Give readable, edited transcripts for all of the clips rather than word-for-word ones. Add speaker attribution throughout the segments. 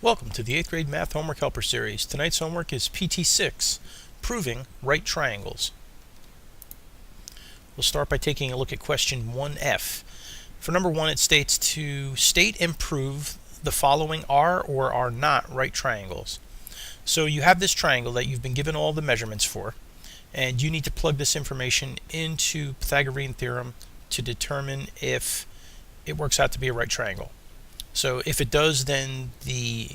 Speaker 1: Welcome to the 8th grade Math Homework Helper Series. Tonight's homework is PT-6, Proving Right Triangles. We'll start by taking a look at question 1F. For number 1, it states to state and prove the following are or are not right triangles. So you have this triangle that you've been given all the measurements for, and you need to plug this information into Pythagorean theorem to determine if it works out to be a right triangle. So if it does, then the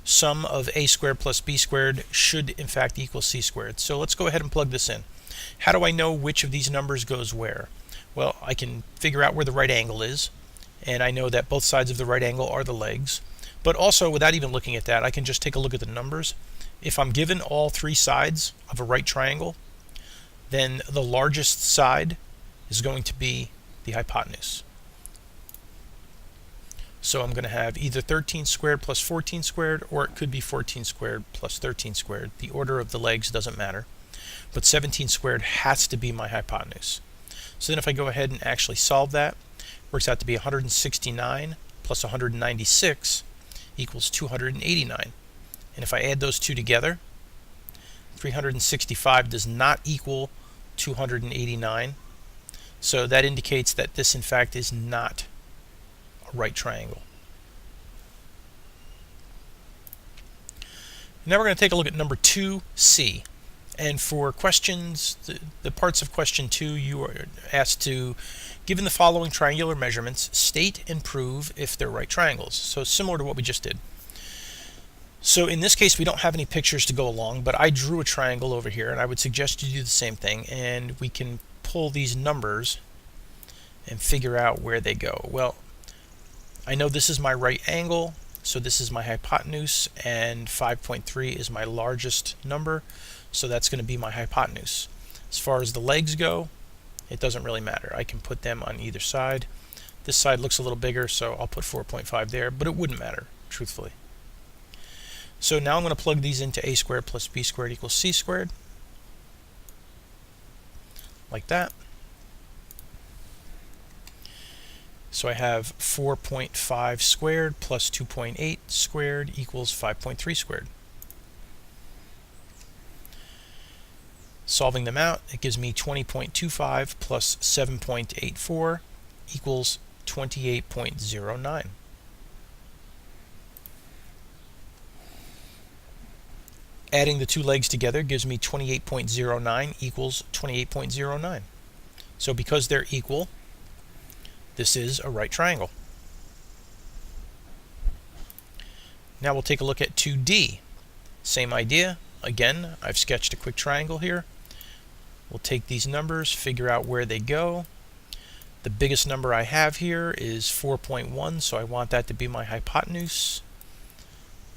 Speaker 1: sum of a squared plus b squared should in fact equal c squared. So let's go ahead and plug this in. How do I know which of these numbers goes where? Well, I can figure out where the right angle is, and I know that both sides of the right angle are the legs. But also, without even looking at that, I can just take a look at the numbers. If I'm given all three sides of a right triangle, then the largest side is going to be the hypotenuse. So I'm going to have either 13 squared plus 14 squared, or it could be 14 squared plus 13 squared. The order of the legs doesn't matter. But 17 squared has to be my hypotenuse. So then if I go ahead and actually solve that, it works out to be 169 plus 196 equals 289. And if I add those two together, 365 does not equal 289. So that indicates that this in fact is not a right triangle. Now we're going to take a look at number 2C. And for questions, the parts of question 2, you are asked to, given the following triangular measurements, state and prove if they're right triangles. So similar to what we just did. So in this case, we don't have any pictures to go along, but I drew a triangle over here, and I would suggest you do the same thing, and we can pull these numbers and figure out where they go. Well, I know this is my right angle, so this is my hypotenuse, and 5.3 is my largest number, so that's going to be my hypotenuse. As far as the legs go, it doesn't really matter. I can put them on either side. This side looks a little bigger, so I'll put 4.5 there, but it wouldn't matter, truthfully. So now I'm going to plug these into a squared plus b squared equals c squared, like that. So I have 4.5 squared plus 2.8 squared equals 5.3 squared. Solving them out, it gives me 20.25 plus 7.84 equals 28.09. Adding the two legs together gives me 28.09 equals 28.09. So because they're equal, this is a right triangle. Now we'll take a look at 2D. Same idea. Again, I've sketched a quick triangle here. We'll take these numbers, figure out where they go. The biggest number I have here is 4.1, so I want that to be my hypotenuse.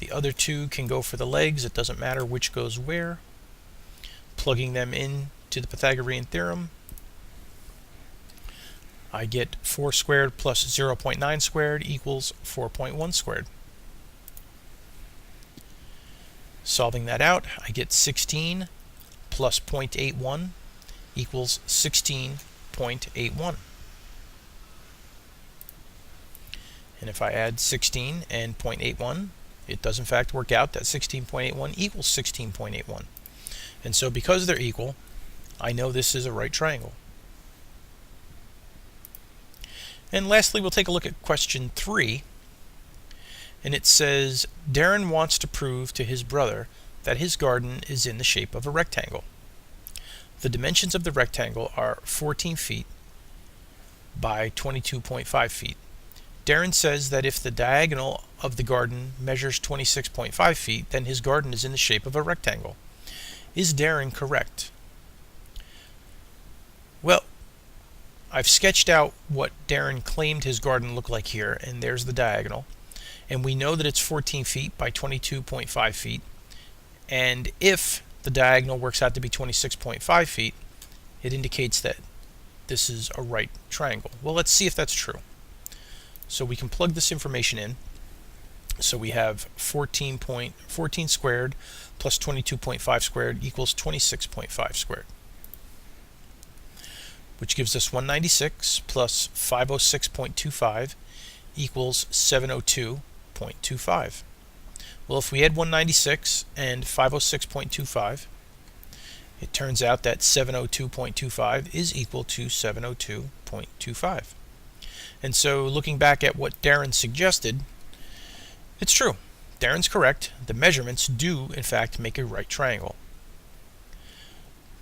Speaker 1: The other two can go for the legs. It doesn't matter which goes where. Plugging them in to the Pythagorean theorem, I get 4 squared plus 0.9 squared equals 4.1 squared. Solving that out, I get 16 plus 0.81 equals 16.81. And if I add 16 and 0.81, it does in fact work out that 16.81 equals 16.81. And so because they're equal, I know this is a right triangle. And lastly, we'll take a look at question 3. And it says, Darren wants to prove to his brother that his garden is in the shape of a rectangle. The dimensions of the rectangle are 14 feet by 22.5 feet. Darren says that if the diagonal of the garden measures 26.5 feet, then his garden is in the shape of a rectangle. Is Darren correct? Well, I've sketched out what Darren claimed his garden looked like here, and there's the diagonal. And we know that it's 14 feet by 22.5 feet. And if the diagonal works out to be 26.5 feet, it indicates that this is a right triangle. Well, let's see if that's true. So we can plug this information in. So we have 14 squared plus 22.5 squared equals 26.5 squared, which gives us 196 plus 506.25 equals 702.25. Well, if we had 196 and 506.25, it turns out that 702.25 is equal to 702.25. And so looking back at what Darren suggested, it's true. Darren's correct. The measurements do, in fact, make a right triangle.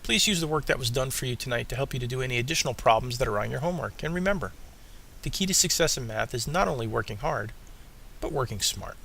Speaker 1: Please use the work that was done for you tonight to help you to do any additional problems that are on your homework. And remember, the key to success in math is not only working hard, but working smart.